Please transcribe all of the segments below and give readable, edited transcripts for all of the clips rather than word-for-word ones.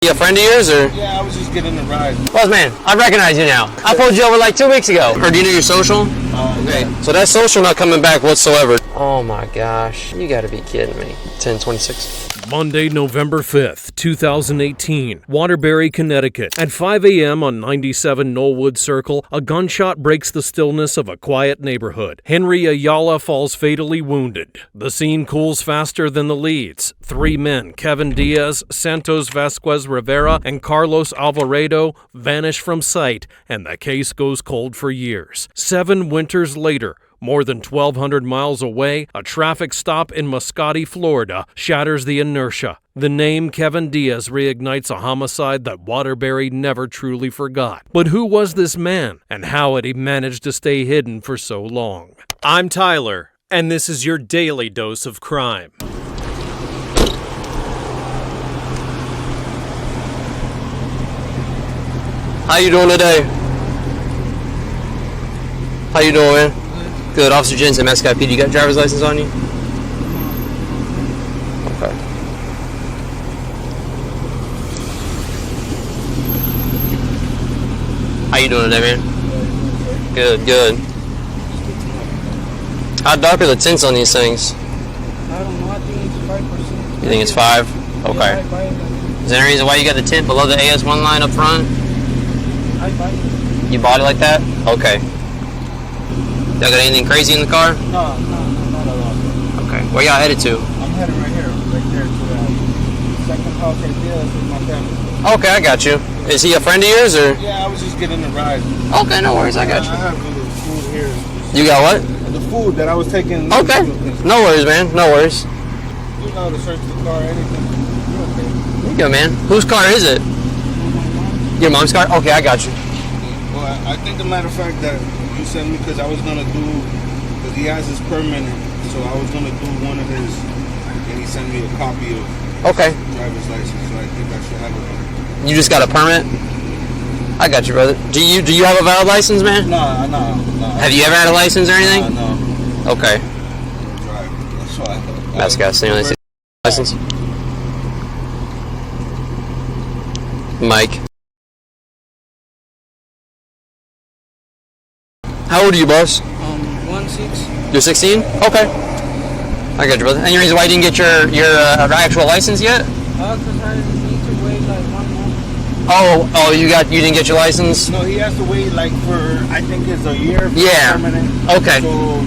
You a friend of yours, or? Yeah, I was just getting a ride. Boss man, I recognize you now. I pulled you over like 2 weeks ago. Or do you know your social? Okay. Yeah. So that social not coming back whatsoever. Oh my gosh, you gotta be kidding me. 1026. Monday, November 5th, 2018, Waterbury, Connecticut. At 5 a.m. on 97 Knollwood Circle, a gunshot breaks the stillness of a quiet neighborhood. Henry Ayala falls fatally wounded. The scene cools faster than the leads. 3 men, Kevin Diaz, Santos Vasquez Rivera, and Carlos Alvarado, vanish from sight, and the case goes cold for years. 7 winters later, more than 1,200 miles away, a traffic stop in Muscatine, Florida, shatters the inertia. The name Kevin Diaz reignites a homicide that Waterbury never truly forgot. But who was this man, and how had he managed to stay hidden for so long? I'm Tyler, and this is your daily dose of crime. How you doing today? How you doing, man? Good. Officer Jensen, Mascot PD. You got a driver's license on you? Okay. How you doing today, man? Good, good. How dark are the tints on these things? I don't know. I think it's 5%. You think it's 5? Okay. Yeah, Is there any reason why you got the tint below the AS1 line up front? I buy it. You bought it like that? Okay. Y'all got anything crazy in the car? No, not at all. Okay. Where y'all headed to? I'm headed right there to the second house right there with my family. Okay, I got you. Is he a friend of yours, or? Yeah, I was just getting a ride. Okay, no worries, I got you. I have the food here. You got what? The food that I was taking. Okay. No worries, man. No worries. You know, to search the car, anything. You're okay. You good, man. Whose car is it? Your mom's car? Okay, I got you. Well, I think the matter of fact that you sent me because I was gonna do, because he has his permanent, so I was gonna do one of his, and he sent me a copy of Okay. driver's license, so I think I should have it. You just got a permit? I got you, brother. Do you have a valid license, man? No. Have you ever had a license or anything? No. Okay. Drive. That's why. Mascot, stimulus license. Mike. How old are you, boss? 16. You're 16? Okay. I got you, brother. Any reason why you didn't get your actual license yet? Because I need to wait like 1 month. Oh, you didn't get your license? No, he has to wait like for, I think it's a year. For Yeah. Permanent. Okay. So,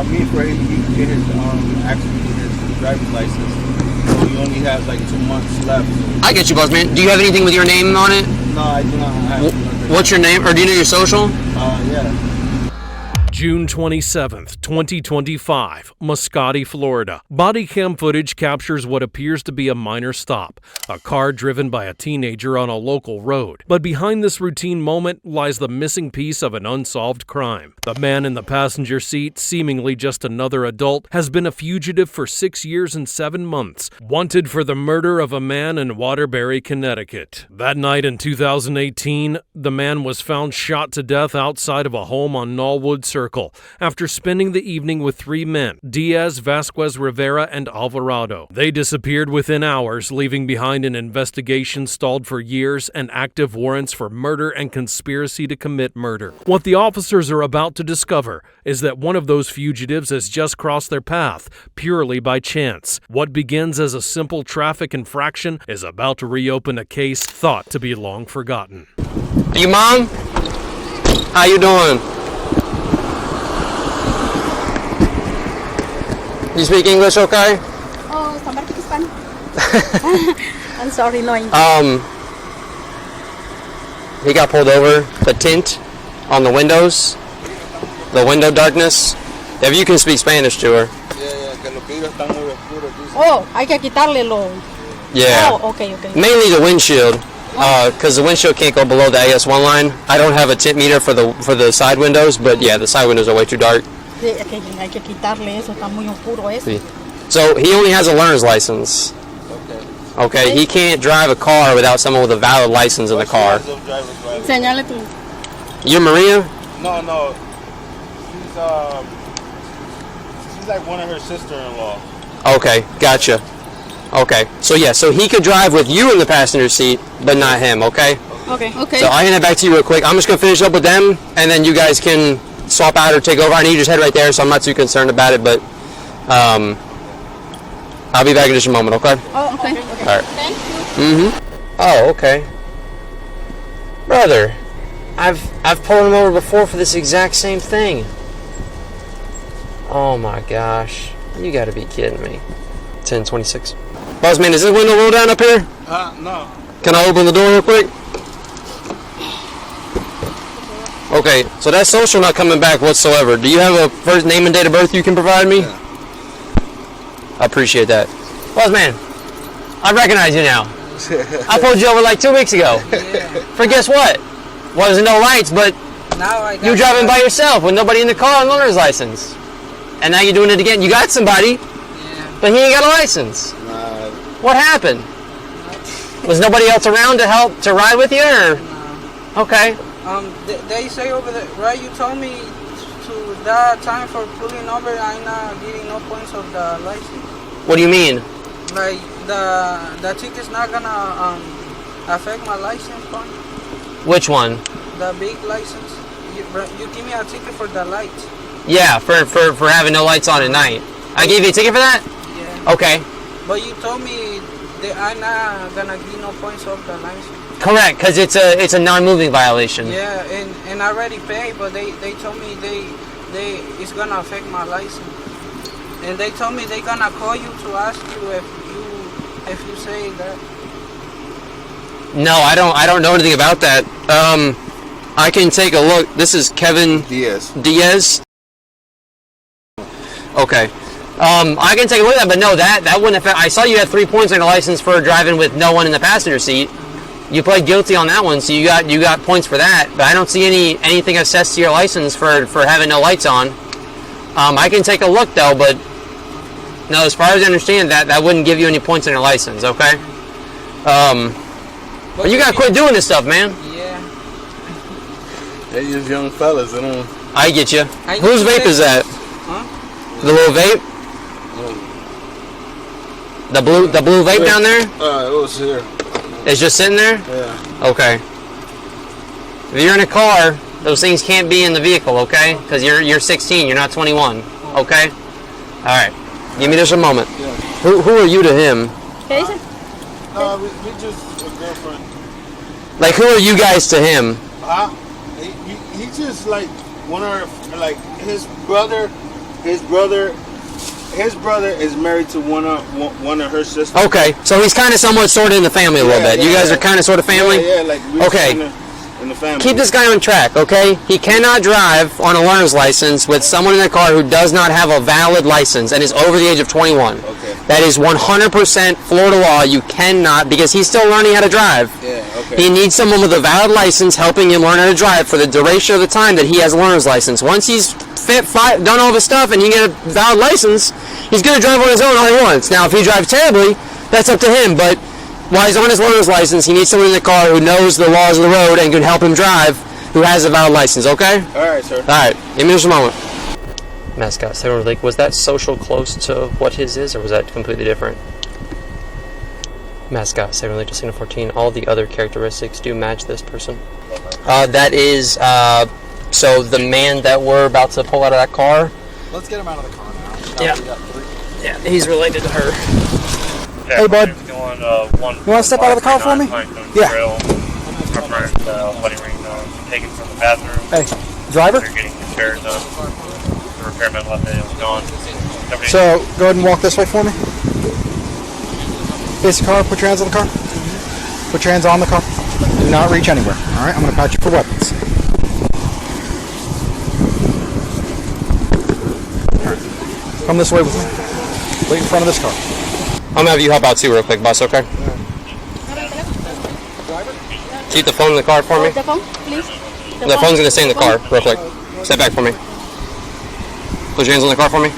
me for him, he can get his, his driver's license. So he only has like 2 months left. So. I get you, boss man. Do you have anything with your name on it? No, I do not have nothing. What's your name, or do you know your social? Yeah. June 27th, 2025, Muscatine, Florida. Body cam footage captures what appears to be a minor stop, a car driven by a teenager on a local road. But behind this routine moment lies the missing piece of an unsolved crime. The man in the passenger seat, seemingly just another adult, has been a fugitive for 6 years and 7 months, wanted for the murder of a man in Waterbury, Connecticut. That night in 2018, the man was found shot to death outside of a home on Knollwood Circle after spending the evening with 3 men, Diaz, Vasquez Rivera, and Alvarado. They disappeared within hours, leaving behind an investigation stalled for years and active warrants for murder and conspiracy to commit murder. What the officers are about to discover is that one of those fugitives has just crossed their path, purely by chance. What begins as a simple traffic infraction is about to reopen a case thought to be long forgotten. Hey, Mom? How you doing? You speak English okay? Oh, somebody speak Spanish. I'm sorry, no English. He got pulled over. The tint on the windows, the window darkness. If you can speak Spanish to her. Oh, hay que quitarle lo. Yeah. Oh, okay. Mainly the windshield, because the windshield can't go below the AS1 line. I don't have a tint meter for the side windows, but yeah, the side windows are way too dark. Hay que quitarle eso, está muy oscuro eso. So he only has a learner's license. Okay, he can't drive a car without someone with a valid license in the car. Señale tú. You're Maria? No. She's like one of her sister-in-law. Okay, gotcha. Okay. So yeah, so he could drive with you in the passenger seat, but not him, okay? Okay. Okay. So I'll hand it back to you real quick. I'm just going to finish up with them, and then you guys can swap out or take over. I know you just head right there, so I'm not too concerned about it, but I'll be back in just a moment, okay? Oh, okay. All right. Thank you. Mm-hmm. Oh, okay. Brother, I've pulled him over before for this exact same thing. Oh my gosh. You gotta be kidding me. 1026. Boss man, is this window roll down up here? No. Can I open the door real quick? Okay, so that social not coming back whatsoever. Do you have a first name and date of birth you can provide me? Yeah. I appreciate that. Boss man, I recognize you now. I pulled you over like 2 weeks ago. Yeah. For guess what? Wasn't no lights, but Now I got you driving by yourself with nobody in the car and learner's license. And now you're doing it again. You got somebody, Yeah. but he ain't got a license. Nah. What happened? Was nobody else around to help to ride with you, or? Okay. They say over there, right? You told me to that time for pulling over, I'm not getting no points of the license. What do you mean? Like the ticket's not gonna affect my license point. Which one? The big license. You give me a ticket for the lights. Yeah, for having no lights on at night. I gave you a ticket for that? Yeah. Okay. But you told me that I'm not gonna get no points of the license. Correct, because it's a non-moving violation. Yeah, and I already paid, but they told me they it's gonna affect my license. And they told me they're gonna call you to ask you if you say that. No, I don't know anything about that. I can take a look. This is Kevin Diaz. Okay. I can take a look at that, but no, that wouldn't affect. I saw you had 3 points on your license for driving with no one in the passenger seat. You pled guilty on that one, so you got points for that. But I don't see anything assessed to your license for having no lights on. I can take a look though, but no, as far as I understand, that wouldn't give you any points on your license. Okay. But you gotta quit doing this stuff, man. Yeah. They just young fellas. They don't. I get you. I Whose get vape you. is that? Huh? The little vape? The blue vape down there? It was here. It's just sitting there? Yeah. Okay. If you're in a car, those things can't be in the vehicle, okay? Because you're 16, you're not 21, okay? All right. Give me just a moment. Yeah. Who are you to him? ¿Qué dice? We just a girlfriend. Like, who are you guys to him? He just like one of her, like his brother is married to one of her sisters. Okay, so he's kind of somewhat sort of in the family a little bit. You guys are kind of sort of family? Yeah, like we're Okay. in the family. Keep this guy on track, okay? He cannot drive on a learner's license with someone in the car who does not have a valid license and is over the age of 21. Okay. That is 100% Florida law. You cannot, because he's still learning how to drive. Yeah, okay. He needs someone with a valid license helping him learn how to drive for the duration of the time that he has a learner's license. Once he's done all of his stuff and he get a valid license, he's going to drive on his own all he wants. Now, if he drives terribly, that's up to him, but while he's on his learner's license, he needs someone in the car who knows the laws of the road and can help him drive, who has a valid license, okay? All right, sir. All right, give me just a moment. Mascot, Sailor Lake, was that social close to what his is, or was that completely different? Mascot, Sailor Lake, Casino 14, all the other characteristics do match this person. That is, so the man that we're about to pull out of that car. Let's get him out of the car now. Yeah. We got 3. Yeah, he's related to her. Hey, bud. You want to step out of the car for me? Yeah. Wedding ring taken from the bathroom. Hey, driver. They're getting repaired. The repairman left it. It was gone. Somebody- So go ahead and walk this way for me. Face the car. Put your hands on the car. Put your hands on the car. Do not reach anywhere. All right. I'm going to pat you for weapons. All right. Come this way with me. Wait in front of this car. I'm gonna have you help out too real quick, boss, okay? Keep the phone in the car for me. The phone, please. The phone's gonna stay in the car, real quick. Step back for me. Put your hands on the car for me.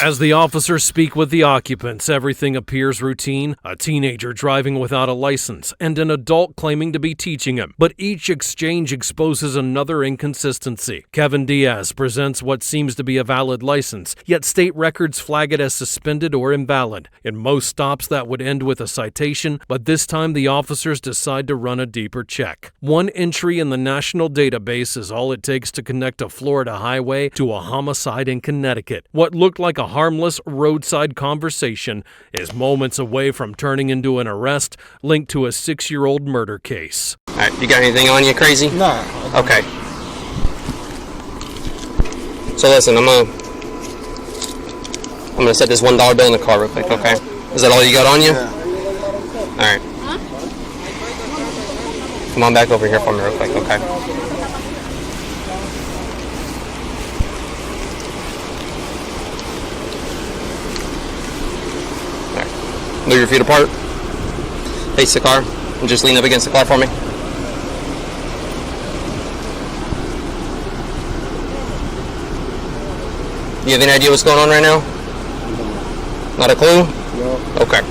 As the officers speak with the occupants, everything appears routine. A teenager driving without a license and an adult claiming to be teaching him. But each exchange exposes another inconsistency. Kevin Diaz presents what seems to be a valid license, yet state records flag it as suspended or invalid. In most stops, that would end with a citation, but this time the officers decide to run a deeper check. One entry in the national database is all it takes to connect a Florida highway to a homicide in Connecticut. What looked like a harmless roadside conversation is moments away from turning into an arrest linked to a 6-year-old murder case. All right, you got anything on you, crazy? Nah. Okay. So listen, I'm gonna set this $1 bill in the car real quick, okay? Is that all you got on you? Yeah. All right. Come on back over here for me real quick, okay? Move your feet apart. Face the car. And just lean up against the car for me. You have any idea what's going on right now? Not a clue? No. Okay.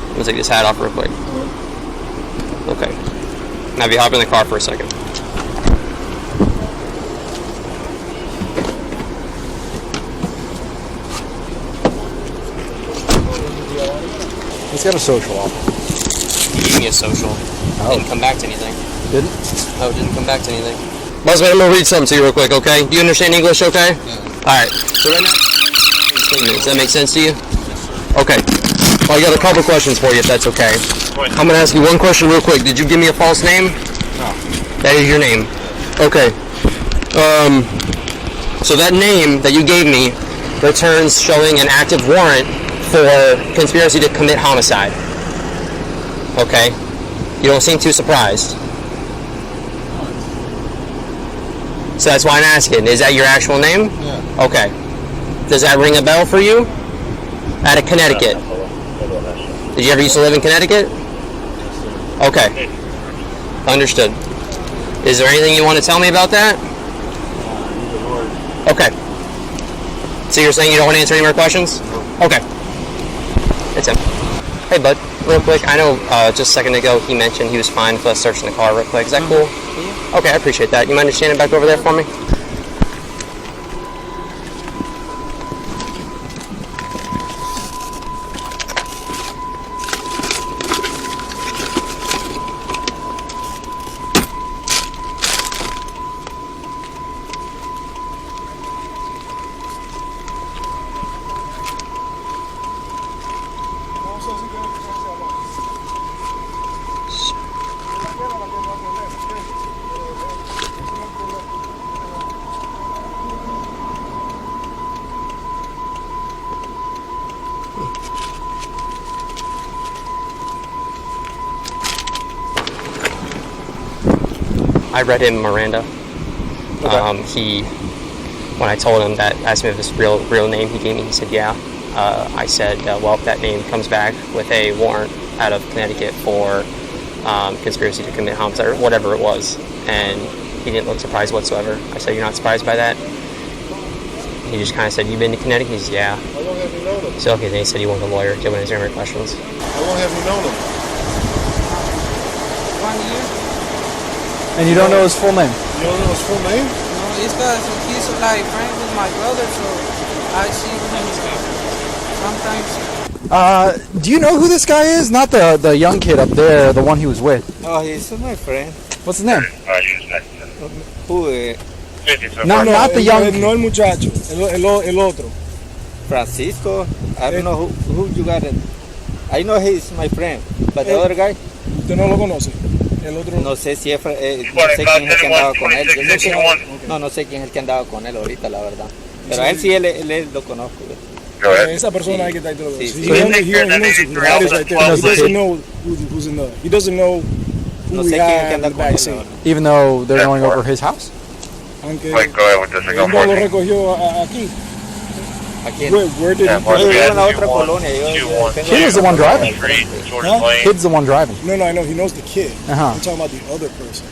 I'm gonna take this hat off real quick. Okay. Now have you hop in the car for a second. He's got a social offer. You gave me a social. Didn't come back to anything. Didn't? No, it didn't come back to anything. Bossman, I'm gonna read something to you real quick, okay? Do you understand English, okay? Yeah. Alright, so right now, does that make sense to you? Okay. Well, I got a couple questions for you, if that's okay. I'm gonna ask you one question real quick. Did you give me a false name? No. That is your name. Okay. So that name that you gave me returns showing an active warrant for conspiracy to commit homicide. Okay? You don't seem too surprised. So that's why I'm asking. Is that your actual name? Yeah. Okay. Does that ring a bell for you? Out of Connecticut. Did you ever used to live in Connecticut? Okay. Understood. Is there anything you want to tell me about that? Okay. So you're saying you don't want to answer any more questions? Okay. It's him. Hey, bud. Real quick, I know just a second ago he mentioned he was fine with us searching the car real quick. Is that cool? Yeah. Okay, I appreciate that. You mind just standing back over there for me? I read him Miranda. Okay. When I told him that, asked him if his real name he gave me, he said yeah. I said, well, if that name comes back with a warrant out of Connecticut for conspiracy to commit homicide or whatever it was, and he didn't look surprised whatsoever. I said, you're not surprised by that? He just kind of said, you been to Connecticut? He said, yeah. How long have you known him? So okay, then he said he wanted a lawyer. Do you want to answer any more questions? How long have you known him? 1 year. And you don't know his full name? You don't know his full name? No, it's because he's like friends with my brother, so I see him sometimes. Do you know who this guy is? Not the young kid up there, the one he was with. Oh, he's my friend. What's his name? Who? Not the young kid. No el muchacho, el otro. Francisco. I don't know who you got it. I know he's my friend, but the other guy. ¿Usted no lo conoce? El otro. No sé si es, no sé quién es el que andaba con él. Yo sé no sé quién es el que andaba con él ahorita, la verdad. Pero a él sí, él lo conozco. Esa persona hay que estar todo. Sí, He doesn't know who's in the. He doesn't know who No we sé quién es el que have in anda the con él. backseat. Even though they're going over his house? Aunque Wait, go ahead with this. él no lo recogió aquí. Aquí. Where did Yeah, he Mark, drive? we Yo had en la otra 2-1, colonia. Yo 2-1. tengo- He was the one driving. Jordan Huh? Lane. Kid's the one driving. No, I know. He knows the kid. Uh-huh. I'm talking about the other person.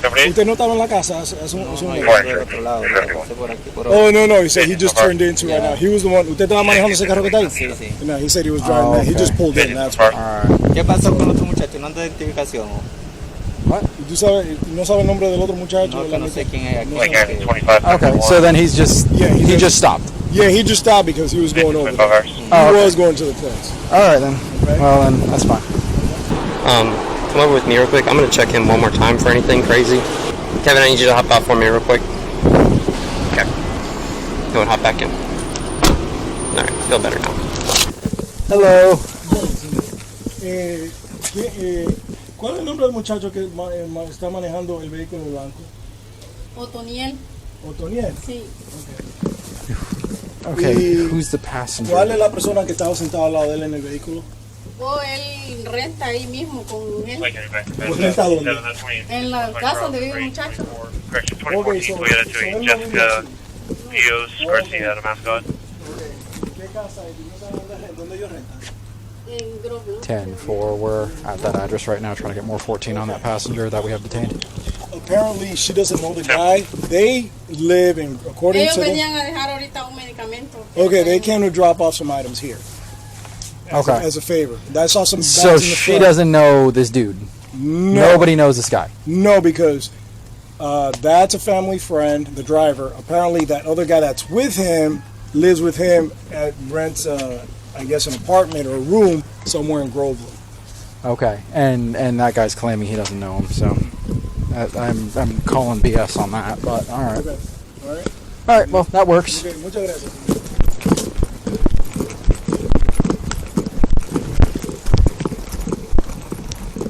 78? Usted no estaba en la casa hace un No, mes. yo por el otro lado, pasé por aquí, por Oh, no. He said he just Yeah. turned into right now. He was the one. ¿Usted estaba manejando ese carro que está ahí? Sí, sí. No, he said he was driving that. He okay. just pulled in. That's Mark. why. ¿Qué pasó con el otro muchacho? ¿No anda identificación? ¿Y tú sabes, no sabes el nombre del otro muchacho? No, que no sé quién es aquí. Like at 25. Okay, so then he's just Yeah, he just stopped. Yeah, he just stopped because he was going over there. hours. He Oh, okay. was going to the place. All right then. Okay. Well then, that's fine. Come over with me real quick. I'm gonna check him one more time for anything crazy. Kevin, I need you to hop out for me real quick. Okay. Go and hop back in. All right, feel better now. Hello. ¿Cuál es el nombre del muchacho que está manejando el vehículo blanco? Otoniel, Otoniel. sí. Okay, Y- who's the passenger? ¿Cuál es la persona que estaba sentada al lado de él en el vehículo? O él renta ahí mismo con él. Like anyway. Pues renta dónde? En la casa donde vive el muchacho. Correction, Okay, 2014, so- Toyota so Tui, él no Jessica vive Pios Garcia, de Mascot. ¿Qué casa es? ¿No sabes dónde ellos rentan? En Grove. 10-4. We're at that address right now, trying to get more 14 on that passenger that we have detained. Apparently, she doesn't know the guy. They live in, according Ellos to them. venían a dejar ahorita un medicamento. Okay, they came to drop off some items here. Okay. As a favor. I saw some bags So in the she front. doesn't know this dude. No. Nobody knows this guy. No, because that's a family friend, the driver. Apparently, that other guy that's with him lives with him at rents, I guess, an apartment or a room somewhere in Groveland. Okay, and that guy's claiming he doesn't know him. So I'm calling BS on that. But all right, Okay. All right. all right. Well, that works. Okay, muchas gracias.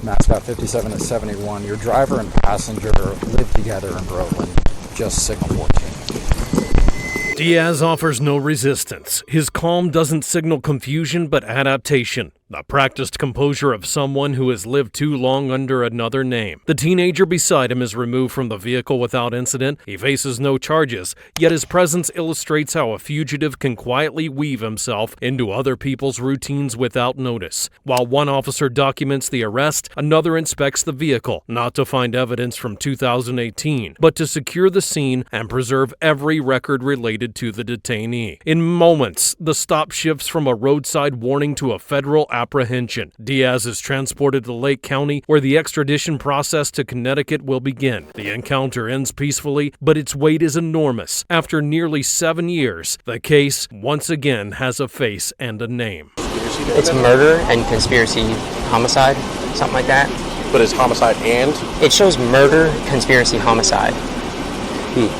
Mascot 57 to 71. Your driver and passenger live together in Groveland. Just signal 14. Diaz offers no resistance. His calm doesn't signal confusion but adaptation. The practiced composure of someone who has lived too long under another name. The teenager beside him is removed from the vehicle without incident. He faces no charges, yet his presence illustrates how a fugitive can quietly weave himself into other people's routines without notice. While one officer documents the arrest, another inspects the vehicle, not to find evidence from 2018, but to secure the scene and preserve every record related to the detainee. In moments, the stop shifts from a roadside warning to a federal apprehension. Diaz is transported to Lake County, where the extradition process to Connecticut will begin. The encounter ends peacefully, but its weight is enormous. After nearly 7 years, the case once again has a face and a name. It's murder and conspiracy homicide, something like that. But it's homicide and? It shows murder, conspiracy, homicide.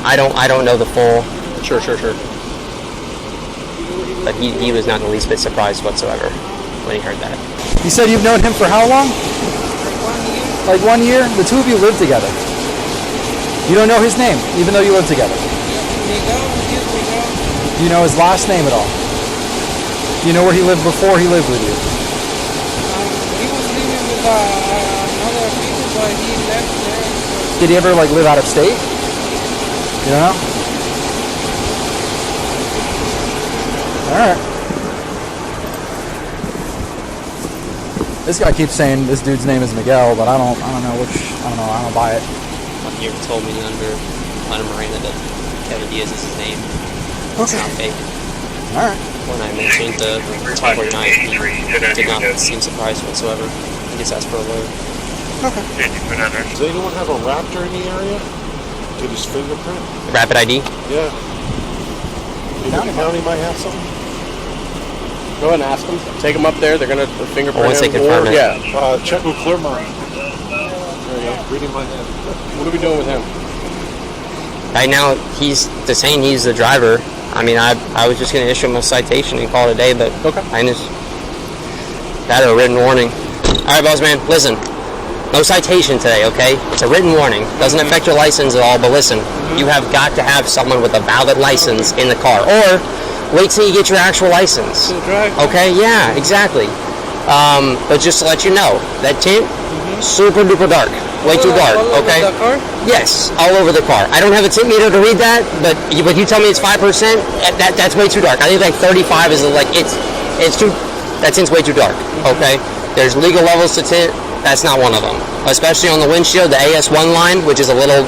I don't know the full, Sure. but he was not the least bit surprised whatsoever when he heard that. You said you've known him for how long? Like 1 year? The two of you live together. You don't know his name, even though you live together. Do you know his last name at all? Do you know where he lived before he lived with you? He was living with another people, but he left there. Did he ever live out of state? You don't know? All right. This guy keeps saying this dude's name is Miguel, but I don't buy it. You told me under Miranda that Kevin Diaz is his name. It's not fake. All right. When I mentioned the 249, he did not seem surprised whatsoever. He just asked for a lawyer. Does anyone have a raptor in the area? Get his fingerprint? Rapid ID? Yeah. The county might have something. Go ahead and ask them. Take them up there. They're going to fingerprint Or once they him. confirm it. Yeah. Check with Clermont. There you go. Reading my head. What are we doing with him? Right now, he's saying he's the driver. I mean, I was just going to issue him a citation and call it a day, but I just had a written warning. All right, boss man, listen. No citation today, okay? It's a written warning. Doesn't affect your license at all, but listen, you have got to have someone with a valid license in the car. Or wait till you get your actual license. Okay, yeah, exactly. But just to let you know, that tint, super duper dark. Way too dark, All over okay? the car? Yes, all over the car. I don't have a tint meter to read that, but you tell me it's 5%, that's way too dark. I think like 35 is like, it's too, that tint's way too dark, okay? There's legal levels to tint, that's not one of them. Especially on the windshield, the AS1 line, which is a little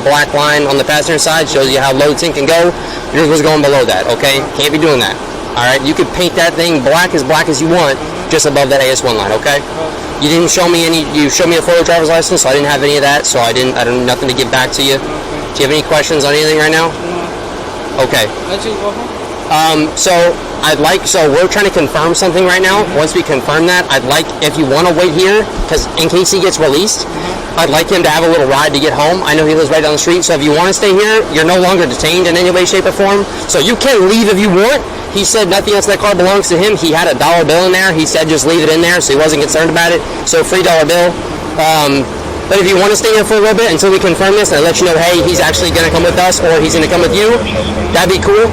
black line on the passenger side, shows you how low tint can go. Yours was going below that, okay? Can't be doing that. All right, you could paint that thing black as you want, just above that AS1 line, okay? You didn't show me any. You showed me a photo driver's license, so I didn't have any of that. So I don't nothing to give back to you. Do you have any questions on anything right now? No. Okay. Let you go home. So we're trying to confirm something right now. Once we confirm that, I'd like, if you want to wait here, because in case he gets released, I'd like him to have a little ride to get home. I know he lives right down the street, so if you want to stay here, you're no longer detained in any way, shape, or form. So you can leave if you want. He said nothing else in that car belongs to him. He had a $1 bill in there. He said just leave it in there, so he wasn't concerned about it. So free $1 bill. But if you want to stay here for a little bit until we confirm this, and I let you know, hey, he's actually going to come with us, or he's going to come with you, that'd be cool.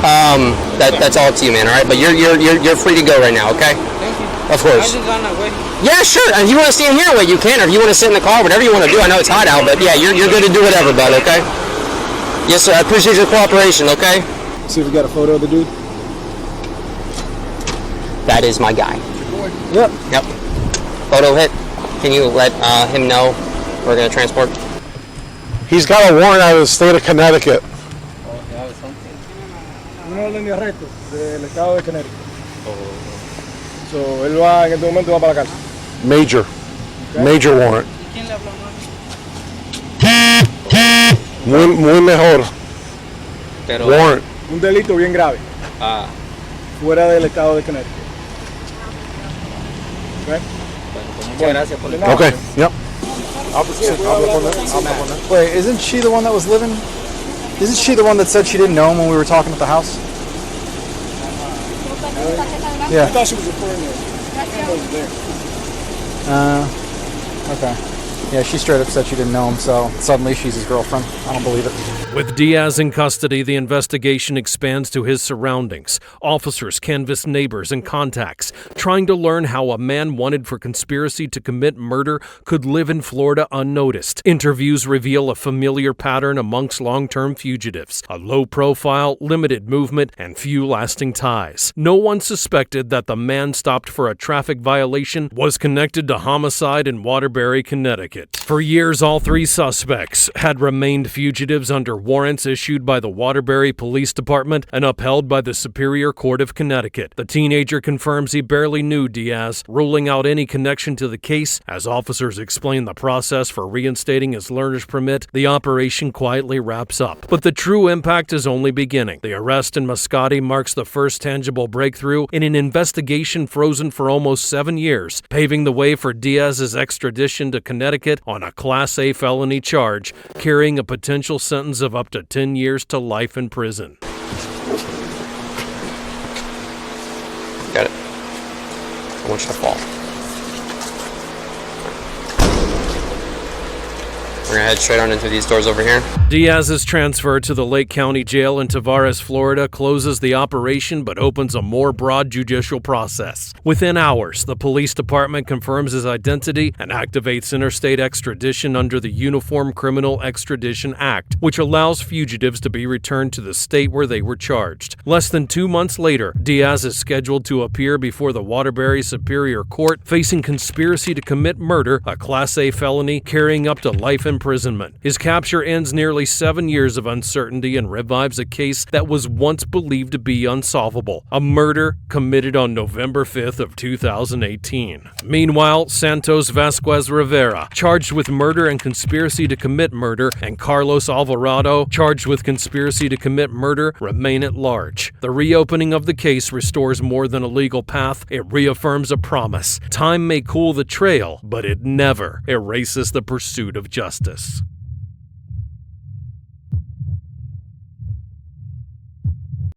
That's all up to you, man. All right, but you're free to go right now, okay? Thank you. Of course. I'm just gonna wait. Yeah, sure. If you want to stand here and wait, you can. Or if you want to sit in the car, whatever you want to do. I know it's hot out, but yeah, you're good to do whatever, bud. Okay. Yes, sir. I appreciate your cooperation. Okay. See if we got a photo of the dude. That is my guy. Yep. Yep. Photo hit. Can you let him know we're gonna transport? He's got a warrant out of the state of Connecticut. Una orden de arresto del estado de Connecticut. So, él va, en este momento va para la cárcel. Major. Okay. Major warrant. ¿Quién le habló más? Muy mejor. Pero, Warrant. Un delito bien grave. Fuera del estado de Connecticut. Okay. muchas gracias por la Okay. Yep. Wait, isn't she the one that was living? Isn't she the one that said she didn't know him when we were talking at the house? I Yeah. thought she was referring to him. Okay. Yeah, she straight up said she didn't know him, so suddenly she's his girlfriend. I don't believe it. With Diaz in custody, the investigation expands to his surroundings. Officers canvass neighbors and contacts, trying to learn how a man wanted for conspiracy to commit murder could live in Florida unnoticed. Interviews reveal a familiar pattern amongst long-term fugitives: a low profile, limited movement, and few lasting ties. No one suspected that the man stopped for a traffic violation was connected to homicide in Waterbury, Connecticut. For years, all three suspects had remained fugitives under warrants issued by the Waterbury Police Department and upheld by the Superior Court of Connecticut. The teenager confirms he barely knew Diaz, ruling out any connection to the case. As officers explain the process for reinstating his learner's permit, the operation quietly wraps up. But the true impact is only beginning. The arrest in Mascati marks the first tangible breakthrough in an investigation frozen for almost 7 years, paving the way for Diaz's extradition to Connecticut on a Class A felony charge, carrying a potential sentence of up to 10 years to life in prison. Got it. I want you to fall. We're gonna head straight on into these doors over here. Diaz's transfer to the Lake County Jail in Tavares, Florida closes the operation but opens a more broad judicial process. Within hours, the police department confirms his identity and activates interstate extradition under the Uniform Criminal Extradition Act, which allows fugitives to be returned to the state where they were charged. Less than 2 months later, Diaz is scheduled to appear before the Waterbury Superior Court, facing conspiracy to commit murder, a Class A felony carrying up to life imprisonment. His capture ends nearly 7 years of uncertainty and revives a case that was once believed to be unsolvable, a murder committed on November 5th of 2018. Meanwhile, Santos Vasquez Rivera, charged with murder and conspiracy to commit murder, and Carlos Alvarado, charged with conspiracy to commit murder, remain at large. The reopening of the case restores more than a legal path. It reaffirms a promise. Time may cool the trail, but it never erases the pursuit of justice.